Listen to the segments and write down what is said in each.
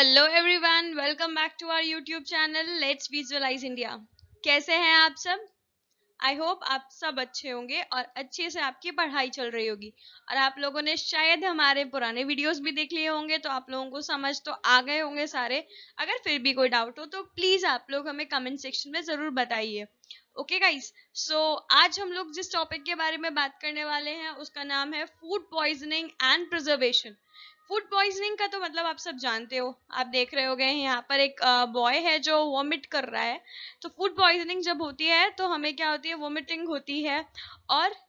Hello everyone, welcome back to our YouTube channel let's visualize India. कैसे हैं आप सब? आई होप आप सब अच्छे होंगे और अच्छे से आपकी पढ़ाई चल रही होगी। और आप लोगों ने शायद हमारे पुराने वीडियोस भी देख लिए होंगे, तो आप लोगों को समझ तो आ गए होंगे सारे। अगर फिर भी कोई डाउट हो तो प्लीज आप लोग हमें कमेंट सेक्शन में जरूर बताइए। ओके गाइस, सो आज हम लोग जिस टॉपिक के बारे में बात करने वाले हैं उसका नाम है food poisoning and preservation. Food poisoning का तो मतलब आप सब जानते हो, आप देख रहे होगे यहाँ पर एक बॉय है जो वॉमिट कर रहा है। तो फूड पॉइजनिंग जब होती है तो हमें क्या होती है, वॉमिटिंग होती है। और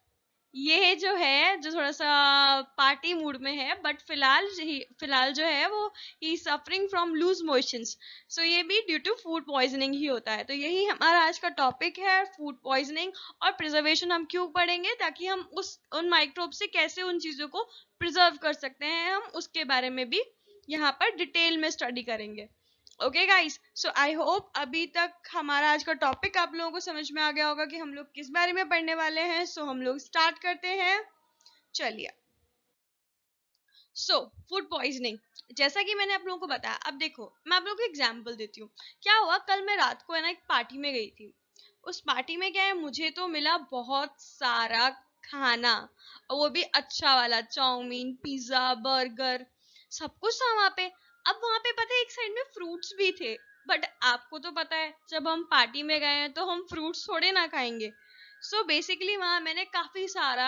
ये जो है जो थोड़ा सा पार्टी मूड में है, बट फिलहाल जो है वो ही सफरिंग फ्रॉम लूज मोशंस। सो ये भी ड्यू टू फूड पॉइजनिंग ही होता है। तो यही हमारा आज का टॉपिक है, फूड पॉइजनिंग और प्रिजर्वेशन हम क्यों पढ़ेंगे, ताकि हम उन माइक्रोब से कैसे उन चीजों को प्रिजर्व कर सकते हैं, हम उसके बारे में भी यहाँ पर डिटेल में स्टडी करेंगे। Okay guys, so I hope अभी तक हमारा आज का टॉपिक आप लोगों को समझ में आ गया होगा कि हम लोग किस बारे में पढ़ने वाले हैं। सो हम लोग स्टार्ट करते हैं, चलिए। सो फूड पॉइजनिंग, जैसा कि मैंने आप लोगों को बताया, अब देखो मैं आप लोगों को एग्जांपल देती हूँ। क्या हुआ, कल मैं रात को है ना एक पार्टी में गई थी। उस पार्टी में क्या है, मुझे तो मिला बहुत सारा खाना, और वो भी अच्छा वाला, चाउमीन, पिज्जा, बर्गर, सब कुछ था वहां पे। अब वहां पे पता है एक साइड में फ्रूट्स भी थे। बट आपको तो पता है जब हम पार्टी में गए हैं तो हम फ्रूट्स थोड़े ना खाएंगे। सो बेसिकली वहां मैंने काफी सारा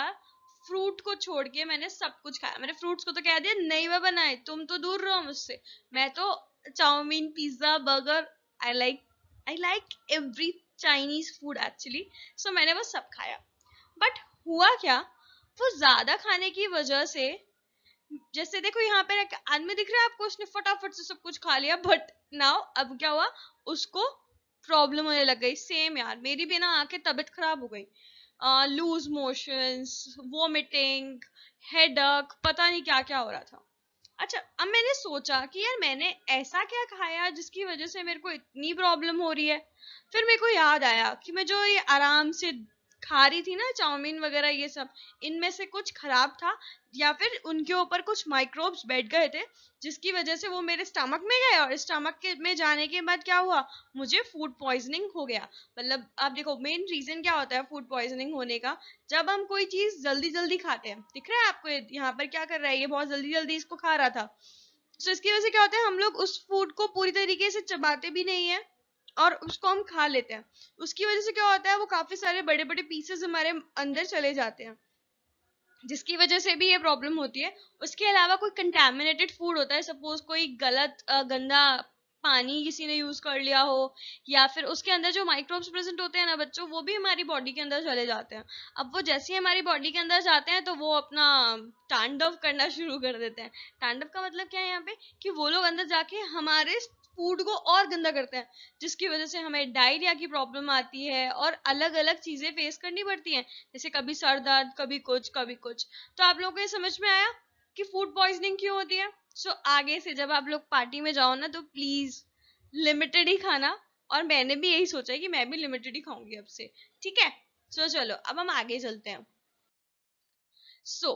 फ्रूट को छोड़ के मैंने सब कुछ खाया। मैंने फ्रूट्स को तो कह दिया नहीं वह बनाए, तुम तो दूर रहो मुझसे। मैं तो chow mein, pizza, burger, I like every Chinese food actually. So मैंने वो सब खाया। बट हुआ क्या, वो ज्यादा खाने की वजह से, जैसे देखो यहाँ पे एक आदमी दिख रहा है आपको, उसने फटाफट से सब कुछ खा लिया। बट नाउ अब क्या हुआ, उसको प्रॉब्लम होने लग गई। सेम यार, मेरी भी ना आके तबीयत खराब हो गई। लूज मोशंस, वोमिटिंग, हेडक, पता नहीं क्या क्या हो रहा था। अच्छा, अब मैंने सोचा कि यार मैंने ऐसा क्या खाया जिसकी वजह से मेरे को इतनी प्रॉब्लम हो रही है। फिर मेरे को याद आया कि मैं जो ये आराम से खा रही थी ना चाउमीन वगैरह ये सब, इनमें से कुछ खराब था, या फिर उनके ऊपर कुछ माइक्रोब्स बैठ गए थे, जिसकी वजह से वो मेरे स्टमक में गए। और स्टमक के में जाने के बाद क्या हुआ, मुझे फूड पॉइजनिंग हो गया। मतलब आप देखो मेन रीजन क्या होता है फूड पॉइजनिंग होने का, जब हम कोई चीज जल्दी जल्दी खाते हैं। दिख रहा है आपको यहाँ पर क्या कर रहा है, ये बहुत जल्दी जल्दी इसको खा रहा था। तो इसकी वजह से क्या होता है, हम लोग उस फूड को पूरी तरीके से चबाते भी नहीं है और उसको हम खा लेते हैं। उसकी वजह से क्या होता है, वो काफी सारे बड़े बड़े पीसेस हमारे अंदर चले जाते हैं, जिसकी वजह से भी ये प्रॉब्लम होती है। उसके अलावा कोई कंटेमिनेटेड फूड होता है, सपोज कोई गलत गंदा पानी किसी ने यूज कर लिया हो, या फिर उसके अंदर जो माइक्रोब्स प्रेजेंट होते हैं ना बच्चों, वो भी हमारी बॉडी के अंदर चले जाते हैं। अब वो जैसे ही हमारी बॉडी के अंदर जाते हैं तो वो अपना तांडव करना शुरू कर देते हैं। तांडव का मतलब क्या है यहाँ पे, कि वो लोग अंदर जाके हमारे फूड को और गंदा करते हैं, जिसकी वजह से हमें डायरिया की प्रॉब्लम आती है और अलग अलग चीजें फेस करनी पड़ती हैं, जैसे कभी सर दर्द, कभी कुछ कभी कुछ। तो आप लोगों को ये समझ में आया कि फूड पॉइजनिंग क्यों होती है। सो आगे से जब आप लोग पार्टी में जाओ ना तो प्लीज लिमिटेड ही खाना। और मैंने भी यही सोचा है कि मैं भी लिमिटेड ही खाऊंगी अब से, ठीक है। सो चलो अब हम आगे चलते हैं। So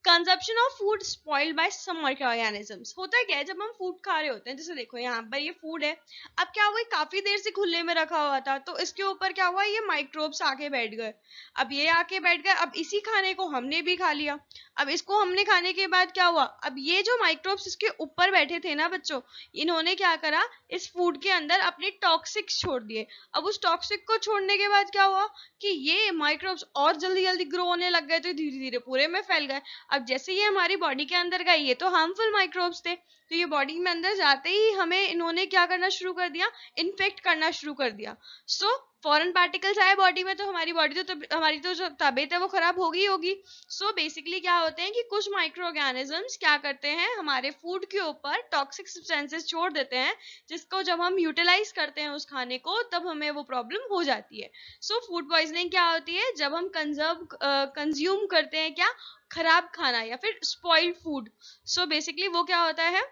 consumption of food spoiled by some organisms. होता है क्या है, जब हम फूड खा रहे होते हैं, जैसे देखो यहाँ पर ये फूड है, अब क्या हुआ, काफी देर से खुले में रखा हुआ था, तो इसके ऊपर क्या हुआ, ये माइक्रोब्स आके बैठ गए। अब ये आके बैठ गए, अब इसी खाने को हमने भी खा लिया। अब इसको हमने खाने के बाद क्या हुआ, अब ये जो माइक्रोब्स इसके ऊपर बैठे थे ना बच्चों, इन्होंने क्या करा, इस फूड के अंदर अपने टॉक्सिक्स छोड़ दिए। अब उस टॉक्सिक को छोड़ने के बाद क्या हुआ, कि ये माइक्रोब्स और जल्दी जल्दी ग्रो होने लग गए, तो धीरे धीरे पूरे में फैल गए। अब जैसे ये हमारी बॉडी के अंदर गए, ये तो हार्मफुल माइक्रोब्स थे, तो ये बॉडी में अंदर जाते ही हमें इन्होंने क्या करना शुरू कर दिया, इन्फेक्ट करना शुरू कर दिया। सो फॉरेन पार्टिकल्स आए बॉडी में, तो हमारी बॉडी तो हमारी तो जो तबीयत है वो खराब होगी होगी। सो बेसिकली क्या होते हैं कि कुछ माइक्रो ऑर्गेनिजम्स क्या करते हैं, हमारे फूड के ऊपर टॉक्सिक सब्सटेंसेस छोड़ देते हैं, जिसको जब हम यूटिलाइज करते हैं उस खाने को, तब हमें वो प्रॉब्लम हो जाती है। सो फूड पॉइजनिंग क्या होती है, जब हम कंज्यूम करते हैं क्या, खराब खाना या फिर स्पॉइल्ड फूड। सो बेसिकली वो क्या होता है,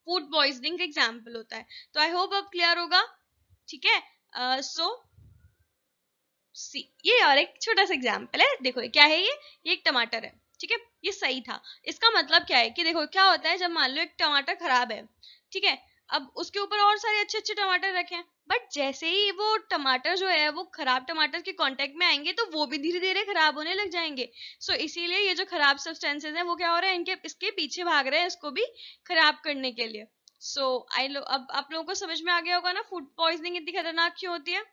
फूड पॉइजनिंग का एग्जाम्पल होता है। तो आई होप अब क्लियर होगा, ठीक है। सो सी, ये और एक छोटा सा एग्जाम्पल है। देखो क्या है, ये एक टमाटर है, ठीक है, ये सही था। इसका मतलब क्या है कि देखो क्या होता है, जब मान लो एक टमाटर खराब है, ठीक है, अब उसके ऊपर और सारे अच्छे अच्छे टमाटर रखे हैं, बट जैसे ही वो टमाटर जो है वो खराब टमाटर के कांटेक्ट में आएंगे तो वो भी धीरे धीरे खराब होने लग जाएंगे। सो इसीलिए ये जो खराब सब्सटेंसेस हैं वो क्या हो रहे हैं, इनके इसके पीछे भाग रहे हैं इसको भी खराब करने के लिए। सो अब आप लोगों को समझ में आ गया होगा ना फूड पॉइजनिंग इतनी खतरनाक क्यों होती है।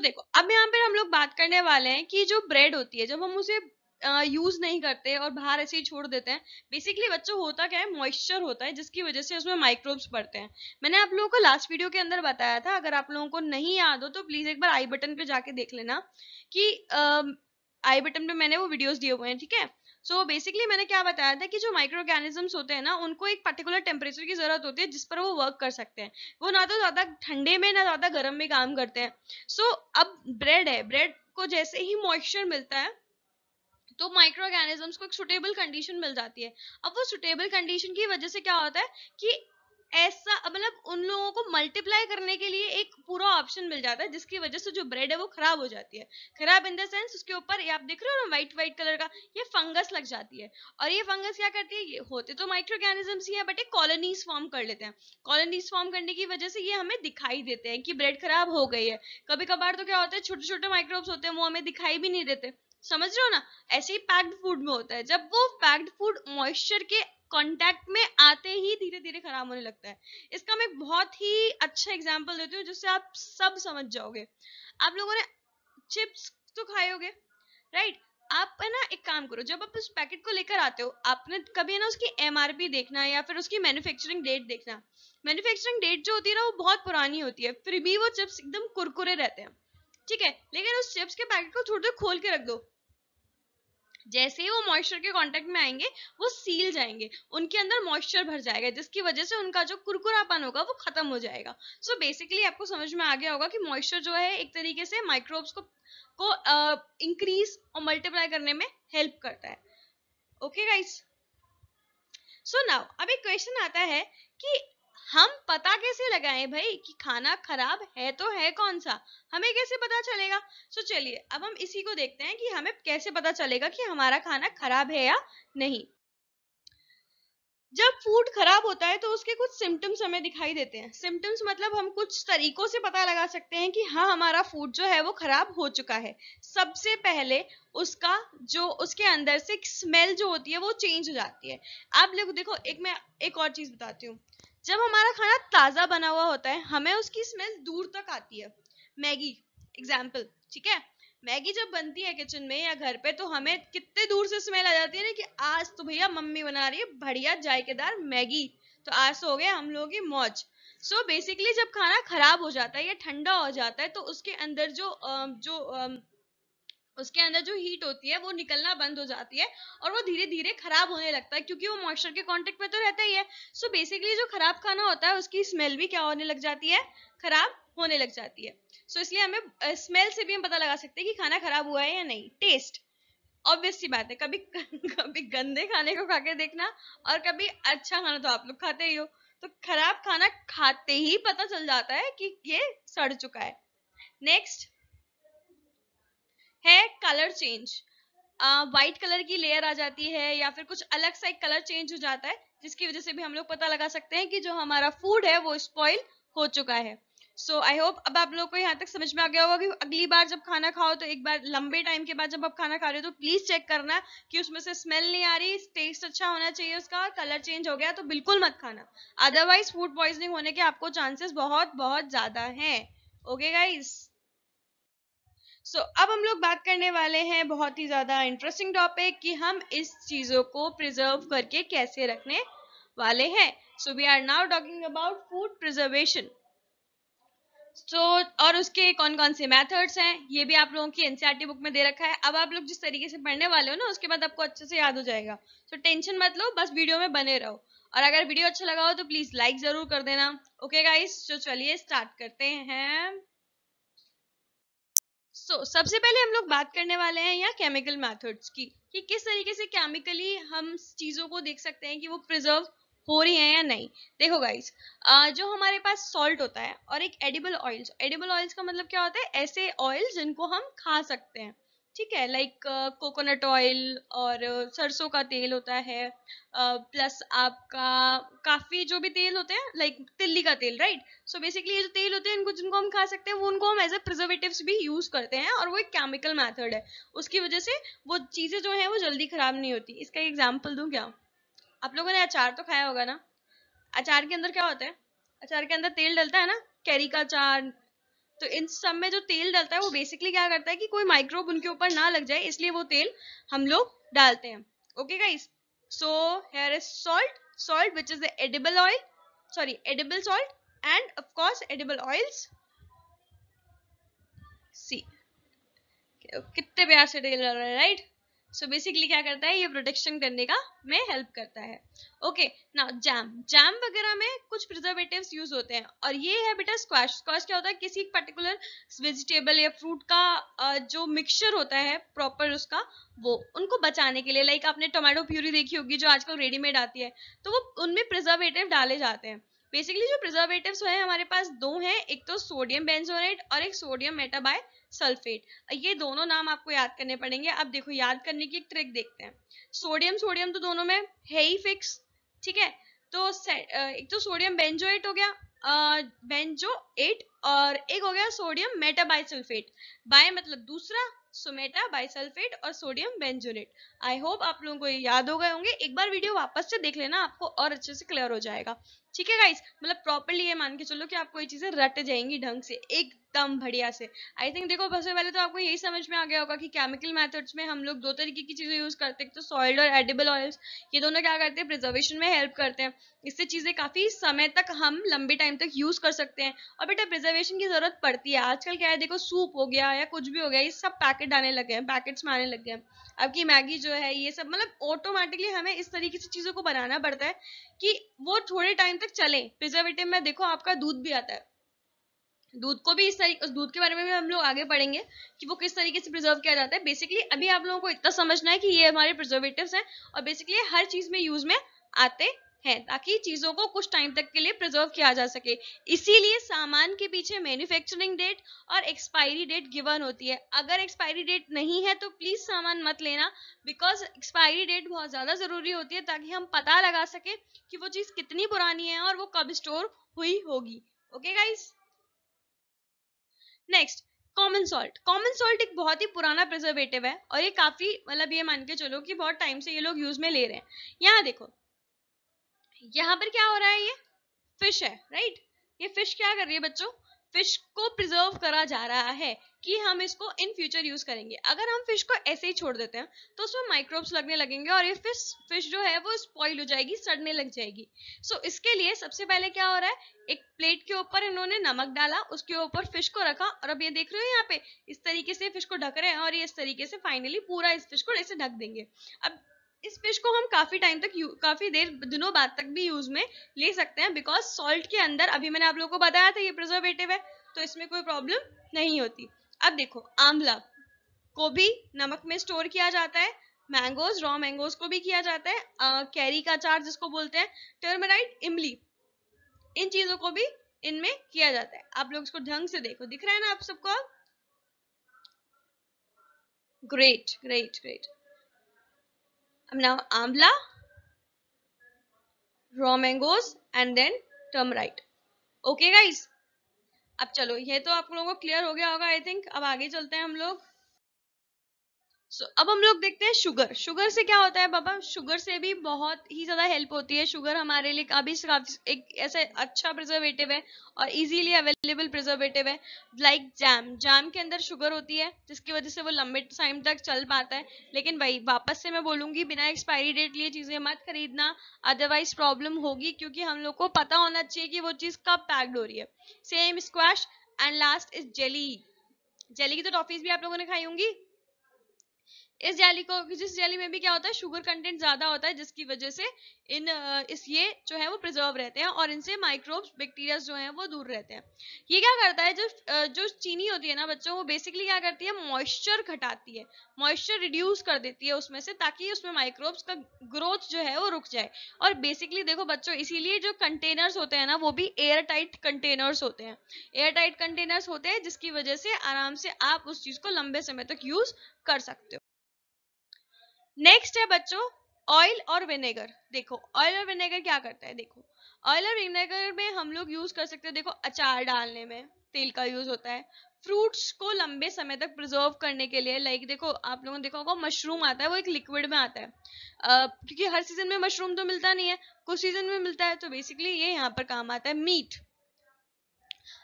देखो, अब यहाँ पे हम लोग बात करने वाले हैं कि जो ब्रेड होती है जब हम उसे यूज नहीं करते और बाहर ऐसे ही छोड़ देते हैं, बेसिकली बच्चों होता क्या है, मॉइस्चर होता है जिसकी वजह से उसमें माइक्रोब्स बढ़ते हैं। मैंने आप लोगों को लास्ट वीडियो के अंदर बताया था, अगर आप लोगों को नहीं याद हो तो प्लीज एक बार आई बटन पे जाके देख लेना कि आई बटन पे मैंने वो वीडियोस दिए हुए हैं, ठीक है। बेसिकली मैंने क्या बताया था कि जो माइक्रो ऑर्गेनिजम्स होते हैं ना उनको एक पर्टिकुलर टेम्परेचर की जरूरत होती है जिस पर वो वर्क कर सकते हैं। वो ना तो ज्यादा ठंडे में ना ज्यादा गर्म में काम करते हैं। अब ब्रेड है, ब्रेड को जैसे ही मॉइस्चर मिलता है तो माइक्रो ऑर्गेनिजम्स को एक सुटेबल कंडीशन मिल जाती है। अब वो सुटेबल कंडीशन की वजह से क्या होता है कि ऐसा मतलब उन लोगों को मल्टीप्लाई करने के लिए एक पूरा ऑप्शन मिल जाता है जिसकी वजह से जो ब्रेड है वो खराब हो जाती है। खराब इन द सेंस उसके ऊपर ये आप देख रहे हो ना व्हाइट व्हाइट कलर का ये फंगस लग जाती है। और ये फंगस क्या करती है, ये होते तो माइक्रो ऑर्गेनिजम्स ही है बट ये कॉलोनीज फॉर्म कर लेते हैं। कॉलोनीज फॉर्म करने की वजह से ये हमें दिखाई देते हैं कि ब्रेड खराब हो गई है। कभी कभार तो क्या होता है छोटे छोटे माइक्रोब्स होते हैं वो हमें दिखाई भी नहीं देते, समझ रहे हो ना। ऐसे ही पैक्ड फूड में होता है, जब वो पैक्ड फूड मॉइस्चर के कांटेक्ट में आते ही धीरे धीरे खराब होने लगता है। इसका मैं एक बहुत ही अच्छा एग्जांपल देती हूँ जिससे आप सब समझ जाओगे। आप लोगों ने चिप्स तो खाए होगे, राइट। आप है ना एक काम करो, जब आप उस पैकेट को लेकर आते हो आपने कभी है ना उसकी एमआरपी देखना या फिर उसकी मैन्युफैक्चरिंग डेट देखना। मैन्युफैक्चरिंग डेट जो होती है ना वो बहुत पुरानी होती है, फिर भी वो चिप्स एकदम कुरकुरे रहते हैं, ठीक है। लेकिन उस चिप्स के पैकेट को थोड़ी देर खोल के रख दो, जैसे ही वो मॉइस्चर के कांटेक्ट में आएंगे वो सील जाएंगे, उनके अंदर मॉइस्चर भर जाएगा जिसकी वजह से उनका जो कुरकुरापन होगा वो खत्म हो जाएगा। बेसिकली आपको समझ में आ गया होगा कि मॉइस्चर जो है एक तरीके से माइक्रोब्स को इंक्रीज और मल्टीप्लाई करने में हेल्प करता है। ओके गाइस, नाउ अब एक क्वेश्चन आता है कि हम पता कैसे लगाएं भाई कि खाना खराब है तो है कौन सा, हमें कैसे पता चलेगा। चलिए अब हम इसी को देखते हैं कि हमें कैसे पता चलेगा कि हमारा खाना खराब है या नहीं। जब फूड खराब होता है तो उसके कुछ सिम्टम्स हमें दिखाई देते हैं। सिम्टम्स मतलब हम कुछ तरीकों से पता लगा सकते हैं कि हाँ हमारा फूड जो है वो खराब हो चुका है। सबसे पहले उसका जो उसके अंदर से स्मेल जो होती है वो चेंज हो जाती है। आप लोग देखो, मैं एक और चीज बताती हूँ। जब हमारा खाना ताजा बना हुआ होता है हमें उसकी स्मेल दूर तक आती है। मैगी एग्जाम्पल, ठीक है। मैगी जब बनती है किचन में या घर पे तो हमें कितने दूर से स्मेल आ जाती है ना कि आज तो भैया मम्मी बना रही है बढ़िया जायकेदार मैगी, तो आज तो हो गया हम लोगों की मौज। बेसिकली जब खाना खराब हो जाता है या ठंडा हो जाता है तो उसके अंदर उसके अंदर जो हीट होती है वो निकलना बंद हो जाती है और वो धीरे धीरे खराब होने लगता है क्योंकि वो मॉइस्चर के कांटेक्ट में तो रहता ही है। बेसिकली जो खराब खाना होता है उसकी स्मेल भी क्या होने लग जाती है, खराब होने लग जाती है। इसलिए हमें स्मेल से भी हम पता लगा सकते हैं कि खाना खराब हुआ है या नहीं। टेस्ट ऑब्वियस सी बात है, कभी कभी गंदे खाने को खा के देखना और कभी अच्छा खाना तो आप लोग खाते ही हो, तो खराब खाना खाते ही पता चल जाता है कि ये सड़ चुका है। नेक्स्ट है कलर चेंज। व्हाइट कलर की लेयर आ जाती है या फिर कुछ अलग सा एक कलर चेंज हो जाता है जिसकी वजह से भी हम लोग पता लगा सकते हैं कि जो हमारा फूड है वो स्पॉइल हो चुका है। आई होप अब आप लोग को यहाँ तक समझ में आ गया होगा कि अगली बार जब खाना खाओ तो एक बार लंबे टाइम के बाद जब आप खाना खा रहे हो तो प्लीज चेक करना कि उसमें से स्मेल नहीं आ रही, टेस्ट अच्छा होना चाहिए उसका, कलर चेंज हो गया तो बिल्कुल मत खाना, अदरवाइज फूड पॉइजनिंग होने के आपको चांसेस बहुत बहुत ज्यादा हैं। ओके गाइस, अब हम लोग बात करने वाले हैं बहुत ही ज्यादा इंटरेस्टिंग टॉपिक कि हम इस चीजों को प्रिजर्व करके कैसे रखने वाले हैं। We are now talking about food preservation. और उसके कौन कौन से मेथड्स हैं ये भी आप लोगों की एनसीईआरटी बुक में दे रखा है। अब आप लोग जिस तरीके से पढ़ने वाले हो ना उसके बाद आपको अच्छे से याद हो जाएगा। टेंशन मत लो, बस वीडियो में बने रहो और अगर वीडियो अच्छा लगा हो तो प्लीज लाइक जरूर कर देना। ओके गाइस, चलिए स्टार्ट करते हैं। सबसे पहले हम लोग बात करने वाले हैं यहाँ केमिकल मेथड्स की कि किस तरीके से केमिकली हम चीजों को देख सकते हैं कि वो प्रिजर्व हो रही है या नहीं। देखो गाइस, जो हमारे पास सॉल्ट होता है और एक एडिबल ऑयल्स का मतलब क्या होता है, ऐसे ऑयल जिनको हम खा सकते हैं, ठीक है, लाइक कोकोनट ऑयल और सरसों का तेल होता है, प्लस आपका काफी जो भी तेल होते हैं लाइक तिल्ली का तेल, राइट। सो बेसिकली ये जो तेल होते हैं इनको जिनको हम खा सकते हैं वो उनको हम एज ए प्रिजर्वेटिव्स भी यूज करते हैं, और वो एक केमिकल मेथड है, उसकी वजह से वो चीजें जो है वो जल्दी खराब नहीं होती। इसका एक एग्जाम्पल दूं क्या? आप लोगों ने अचार तो खाया होगा ना, अचार के अंदर क्या होता है? अचार के अंदर तेल डलता है ना, कैरी का अचार। तो इन सब में जो तेल डलता है वो बेसिकली क्या करता है कि कोई माइक्रोब उनके ऊपर ना लग जाए, इसलिए वो तेल हम लोग डालते हैं। Okay guys, so here is salt, salt which is the edible oil, sorry edible salt, and of course edible oils. See कितने प्यार से तेल डाल रहा है, राइट। सो बेसिकली क्या करता है, ये प्रोटेक्शन करने का में हेल्प करता है। ओके, नाउ जैम, जैम वगैरह में कुछ प्रिजर्वेटिव्स यूज होते हैं, और ये है बेटा स्क्वैश। स्क्वैश क्या होता है, किसी पर्टिकुलर वेजिटेबल या फ्रूट का जो मिक्सचर होता है प्रॉपर उसका, वो उनको बचाने के लिए, लाइक आपने टोमेटो प्यूरी देखी होगी जो आजकल रेडीमेड आती है, तो वो उनमें प्रिजर्वेटिव डाले जाते हैं। बेसिकली जो प्रिजर्वेटिव्स है हमारे पास दो हैं, एक तो सोडियम बेंजोनेट और एक सोडियम मेटाबाई सल्फेट। ये दोनों नाम आपको याद करने पड़ेंगे। अब देखो याद करने की एक ट्रिक देखते हैं। सोडियम सोडियम तो दोनों में है ही फिक्स, ठीक है। तो एक तो सोडियम बेंजोएट हो गया, बेंजोएट, और एक हो गया सोडियम मेटाबाइसल्फेट। बाय मतलब दूसरा, सो मेटाबाइसल्फेट और सोडियम बेंजोनेट। आई होप आप लोगों को ये याद हो गए होंगे। एक बार वीडियो वापस से देख लेना, आपको और अच्छे से क्लियर हो जाएगा। ठीक है गाइस, मतलब प्रॉपर्ली ये मान के चलो कि आपको ये चीजें रट जाएंगी ढंग से, एकदम बढ़िया से। आई थिंक देखो सबसे पहले तो आपको यही समझ में आ गया होगा कि केमिकल मेथड्स में हम लोग दो तरीके की चीजें यूज करते हैं, तो सॉइल्ड और एडिबल ऑयल्स। ये दोनों क्या करते हैं, प्रिजर्वेशन में हेल्प करते हैं, इससे चीजें काफी समय तक हम लंबे टाइम तक यूज कर सकते हैं। और बेटा प्रिजर्वेशन की जरूरत पड़ती है, आजकल क्या है देखो, सूप हो गया या कुछ भी हो गया, ये सब पैकेट आने लगे हैं, पैकेट्स में आने लग गए हैं। अब की मैगी जो है ये सब, मतलब ऑटोमेटिकली हमें इस तरीके से चीजों को बनाना पड़ता है कि वो थोड़े टाइम तक चले। प्रिजर्वेटिव में देखो आपका दूध भी आता है, दूध को भी इस तरीके, उस दूध के बारे में भी हम लोग आगे पढ़ेंगे कि वो किस तरीके से प्रिजर्व किया जाता है। बेसिकली अभी आप लोगों को इतना समझना है कि ये हमारे प्रिजर्वेटिव्स हैं, और बेसिकली हर चीज में यूज में आते हैं, ताकि चीजों को कुछ टाइम तक के लिए प्रिजर्व किया जा सके। इसीलिए सामान के पीछे मैन्युफैक्चरिंग डेट और एक्सपायरी डेट गिवन होती है। अगर एक्सपायरी डेट नहीं है तो प्लीज सामान मत लेना, बिकॉज एक्सपायरी डेट बहुत ज्यादा जरूरी होती है, ताकि हम पता लगा सके कि वो चीज कितनी पुरानी है और वो कब स्टोर हुई होगी। Okay guys, next, common salt. Common salt एक बहुत ही पुराना प्रिजर्वेटिव है, और ये काफी, मतलब ये मान के चलो कि बहुत टाइम से ये लोग यूज में ले रहे हैं। यहाँ देखो, यहाँ पर क्या हो रहा है, ये फिश है, राइट। ये फिश क्या कर रही है बच्चों, फिश को प्रिजर्व करा जा रहा है कि हम इसको इन फ्यूचर यूज करेंगे। अगर हम फिश को ऐसे ही छोड़ देते हैं तो उसमें माइक्रोब्स लगने लगेंगे, और ये फिश फिश जो है वो स्पॉइल हो जाएगी, सड़ने लग जाएगी। सो इसके लिए सबसे पहले क्या हो रहा है, एक प्लेट के ऊपर इन्होंने नमक डाला, उसके ऊपर फिश को रखा, और अब ये देख रहे हो यहाँ पे इस तरीके से फिश को ढक रहे हैं, और ये इस तरीके से फाइनली पूरा इस फिश को ऐसे ढक देंगे। अब इस फिश को हम काफी टाइम तक, काफी देर, दिनों बाद तक भी यूज में ले सकते हैं, बिकॉज सॉल्ट के अंदर, अभी मैंने आप लोगों को बताया था, ये प्रिजर्वेटिव है, तो इसमें कोई प्रॉब्लम नहीं होती। अब देखो, आंवला को भी नमक में स्टोर किया जाता है, मैंगोज, रॉ मैंगोज को भी किया जाता है, कैरी का अचार जिसको बोलते हैं, टर्मराइट, इमली, इन चीजों को भी इनमें किया जाता है। आप लोग इसको ढंग से देखो, दिख रहा है ना आप सबको? Great great great. अब now amla, raw mangoes, and then turmeric. Okay guys, अब चलो ये तो आप लोगों को क्लियर हो गया होगा आई थिंक। अब आगे चलते हैं हम लोग। अब हम लोग देखते हैं शुगर। शुगर से क्या होता है बाबा, शुगर से भी बहुत ही ज्यादा हेल्प होती है। शुगर हमारे लिए काफी एक ऐसे अच्छा प्रिजर्वेटिव है और इजीली अवेलेबल प्रिजर्वेटिव है। लाइक जैम, जैम के अंदर शुगर होती है जिसकी वजह से वो लंबे टाइम तक चल पाता है। लेकिन वही वापस से मैं बोलूंगी, बिना एक्सपायरी डेट लिए चीजें मत खरीदना, अदरवाइज प्रॉब्लम होगी, क्योंकि हम लोग को पता होना चाहिए कि वो चीज कब पैक्ड हो रही है। Same squash, and last is jelly. Jelly की तो टॉफीज भी आप लोगों ने खाई होंगी। इस जेली को, जिस जेली में भी क्या होता है, शुगर कंटेंट ज्यादा होता है, जिसकी वजह से इन इस ये जो है वो प्रिजर्व रहते हैं और इनसे माइक्रोब्स बैक्टीरिया जो हैं वो दूर रहते हैं। ये क्या करता है, जो चीनी होती है ना बच्चों, वो बेसिकली क्या करती है, मॉइस्चर घटाती है, मॉइस्चर रिड्यूस कर देती है उसमें से, ताकि उसमें माइक्रोब्स का ग्रोथ जो है वो रुक जाए। और बेसिकली देखो बच्चों, इसीलिए जो कंटेनर्स होते हैं ना वो भी एयर टाइट कंटेनर्स होते हैं, एयर टाइट कंटेनर्स होते हैं, जिसकी वजह से आराम से आप उस चीज को लंबे समय तक यूज कर सकते हो। नेक्स्ट है बच्चों, ऑयल और विनेगर। देखो ऑयल और विनेगर क्या करता है, देखो ऑयल और विनेगर में हम लोग यूज कर सकते हैं, देखो अचार डालने में तेल का यूज होता है, फ्रूट्स को लंबे समय तक प्रिजर्व करने के लिए, लाइक देखो आप लोगों ने देखा होगा मशरूम आता है, वो एक लिक्विड में आता है, क्योंकि हर सीजन में मशरूम तो मिलता नहीं है, कुछ सीजन में मिलता है, तो बेसिकली ये यहाँ पर काम आता है। मीट,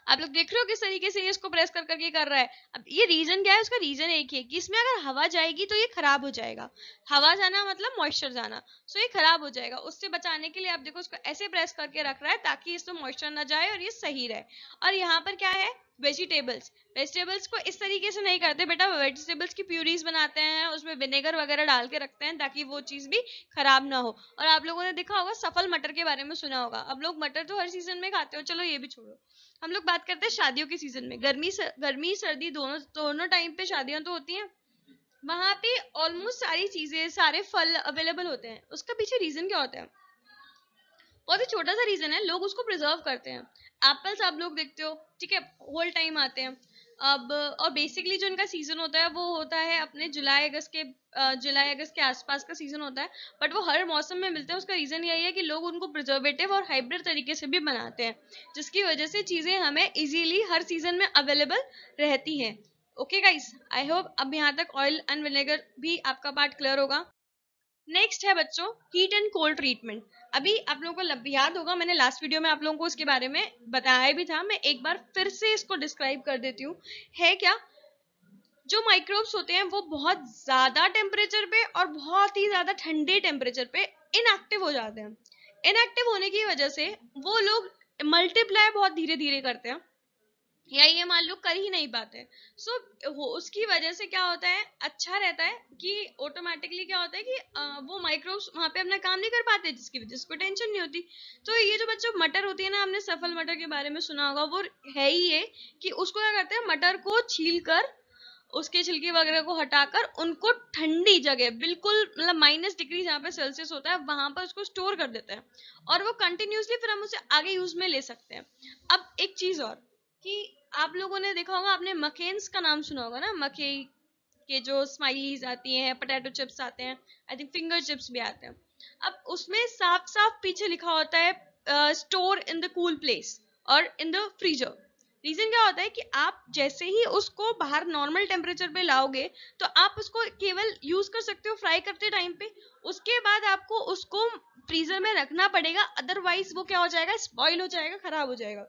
आप लोग देख रहे हो किस तरीके से ये इसको प्रेस कर करके कर रहा है। अब ये रीजन क्या है, उसका रीजन एक ही है कि इसमें अगर हवा जाएगी तो ये खराब हो जाएगा, हवा जाना मतलब मॉइस्चर जाना, सो ये खराब हो जाएगा। उससे बचाने के लिए आप देखो उसको ऐसे प्रेस करके रख रहा है ताकि इसमें मॉइस्चर ना जाए और ये सही रहे। और यहाँ पर क्या है, वेजिटेबल्स, वेजिटेबल्स को इस तरीके से नहीं करते बेटा, वेजिटेबल्स की प्यूरीज बनाते हैं, उसमें विनेगर वगैरह डाल के रखते हैं ताकि वो चीज भी खराब ना हो। और आप लोगों ने देखा होगा सफल मटर के बारे में सुना होगा, अब लोग मटर तो हर सीजन में खाते हो, चलो ये भी छोड़ो, हम लोग बात करते हैं शादियों के सीजन में, गर्मी सर्दी दोनों दोनों टाइम पे शादियां तो होती हैं, वहां पे ऑलमोस्ट सारी चीजें, सारे फल अवेलेबल होते हैं। उसका पीछे रीजन क्या होता है, बहुत ही छोटा सा रीजन है, लोग उसको प्रिजर्व करते हैं। एप्पल्स आप लोग देखते हो, ठीक है, होल टाइम आते हैं। अब और बेसिकली जो इनका सीजन होता है वो होता है अपने जुलाई अगस्त के आसपास का सीजन होता है, बट वो हर मौसम में मिलते हैं। उसका रीजन यही है कि लोग उनको प्रिजर्वेटिव और हाइब्रिड तरीके से भी बनाते हैं, जिसकी वजह से चीजें हमें इजीली हर सीजन में अवेलेबल रहती हैं। ओके गाइस, आई होप अब यहाँ तक ऑयल एंड विनेगर भी आपका पार्ट क्लियर होगा। नेक्स्ट है बच्चों, हीट एंड कोल्ड ट्रीटमेंट। अभी आप लोगों को याद होगा, मैंने लास्ट वीडियो में आप लोगों को इसके बारे में बताया भी था, मैं एक बार फिर से इसको डिस्क्राइब कर देती हूँ। है क्या, जो माइक्रोब्स होते हैं वो बहुत ज्यादा टेम्परेचर पे और बहुत ही ज्यादा ठंडे टेम्परेचर पे इनएक्टिव हो जाते हैं। इनएक्टिव होने की वजह से वो लोग मल्टीप्लाई बहुत धीरे धीरे करते हैं, या ये मान लो कर ही नहीं पाते। सो उसकी वजह से क्या होता है, अच्छा रहता है कि ऑटोमेटिकली क्या होता है कि वो माइक्रोब्स वहां पे अपना काम नहीं कर पाते, जिसकी वजह से कोई टेंशन नहीं होती। तो ये जो बच्चों मटर होती है ना, हमने सफल मटर के बारे में सुना होगा, वो है ही ये कि उसको क्या करते हैं, मटर को छील कर उसके छिलके वगैरह को हटाकर उनको ठंडी जगह, बिल्कुल मतलब -डिग्री जहाँ पे सेल्सियस होता है वहां पर उसको स्टोर कर देते हैं, और वो कंटिन्यूसली फिर हम उसे आगे यूज में ले सकते हैं। अब एक चीज और, कि आप लोगों ने देखा होगा, आपने मकेन्स का नाम सुना होगा ना, मकई के जो स्माइलीज आती हैं, पोटैटो चिप्स आते हैं, आई थिंक फिंगर चिप्स भी आते हैं। अब उसमें साफ साफ पीछे लिखा होता है store in the cool place और इन द फ्रीजर। रीजन क्या होता है कि आप जैसे ही उसको बाहर नॉर्मल टेम्परेचर पे लाओगे, तो आप उसको केवल यूज कर सकते हो फ्राई करते टाइम पे, उसके बाद आपको उसको फ्रीजर में रखना पड़ेगा, अदरवाइज वो क्या हो जाएगा, स्पॉइल हो जाएगा, खराब हो जाएगा,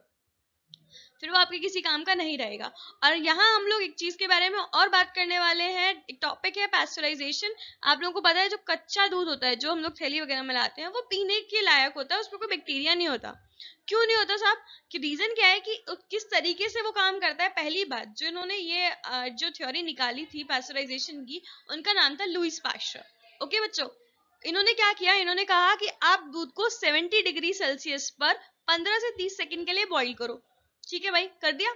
फिर वो आपके किसी काम का नहीं रहेगा। और यहाँ हम लोग एक चीज के बारे में और बात करने वाले हैं, एक टॉपिक है पैस्चराइजेशन। आप लोगों को पता है जो कच्चा दूध होता है, जो हम लोग थैली वगैरह में लाते हैं, वो पीने के लायक होता है, उसमें कोई बैक्टीरिया नहीं होता। क्यों नहीं होता साहब, कि रीजन क्या है कि किस तरीके से वो काम करता है। पहली बात, जो इन्होंने ये जो थ्योरी निकाली थी पैस्चराइजेशन की, उनका नाम था लुईस पास्चर। ओके बच्चों, इन्होंने क्या किया, इन्होंने कहा कि आप दूध को 70 डिग्री सेल्सियस पर 15 से 30 सेकंड के लिए बॉईल करो। ठीक है भाई, कर दिया।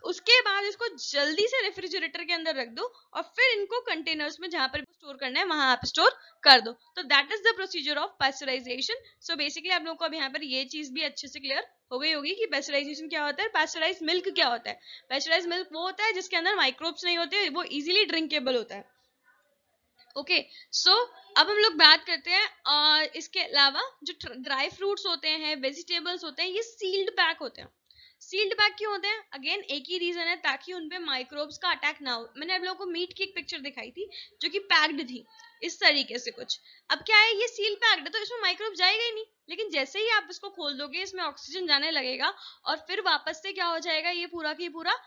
उसके बाद इसको जल्दी से रेफ्रिजरेटर के अंदर रख दो, और फिर इनको कंटेनर्स में जहां पर स्टोर करना है वहां आप स्टोर कर दो। तो that is the procedure of pasteurisation. So basically आप लोगों को अब यहाँ पर ये चीज भी अच्छे से क्लियर हो गई होगी कि पैस्चराइजेशन क्या होता है, पैस्चराइज मिल्क क्या होता है। पैस्चराइज मिल्क वो होता है जिसके अंदर माइक्रोब्स नहीं होते, वो इजिली ड्रिंकेबल होता है। ओके, सो अब हम लोग बात करते हैं, और इसके अलावा जो ड्राई फ्रूट्स होते हैं, वेजिटेबल्स होते हैं, ये सील्ड पैक होते हैं। सील्ड पैक क्यों होते हैं, अगेन एक ही रीजन है, ताकि उनपे माइक्रोब्स का अटैक ना हो। मैंने आप लोगों को मीट की एक पिक्चर दिखाई थी जो कि पैक्ड थी इस तरीके से कुछ। अब क्या है, ये सील पैक्ड है तो इसमें माइक्रोब जाएगा ही नहीं, लेकिन जैसे ही आप इसको खोल दोगे इसमें ऑक्सीजन जाने लगेगा, और फिर वापस से क्या हो जाएगा, ये पूरा की पूरा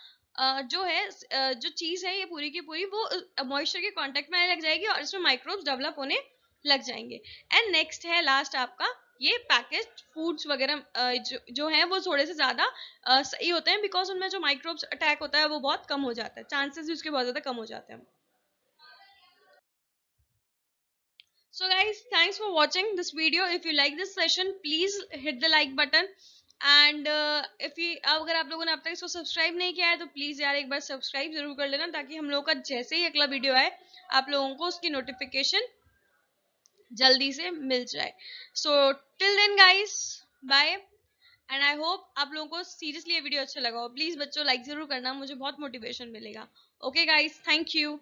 जो है जो चीज है ये पूरी की पूरी वो मॉइस्चर के कांटेक्ट में आने लग जाएगी, और इसमें माइक्रोब्स डेवलप होने लग जाएंगे। एंड नेक्स्ट है लास्ट आपका, ये पैकेज्ड फूड्स वगैरह जो है वो थोड़े से ज्यादा सही होते हैं, बिकॉज उनमें जो माइक्रोब्स अटैक होता है वो बहुत कम हो जाता है, चांसेस भी उसके बहुत ज्यादा कम हो जाते हैं। So guys, thanks for watching this video. If you like this session, please hit the like button. And if you अगर आप लोगों ने अब तक इसको सब्सक्राइब नहीं किया है तो प्लीज यार एक बार सब्सक्राइब जरूर कर लेना, ताकि हम लोग का जैसे ही अगला वीडियो आए आप लोगों को उसकी नोटिफिकेशन जल्दी से मिल जाए. So till then guys, bye. And I hope आप लोगों को सीरियसली ये वीडियो अच्छा लगा हो. प्लीज बच्चों लाइक जरूर करना, मुझे बहुत मोटिवेशन मिलेगा. Okay guys, thank you.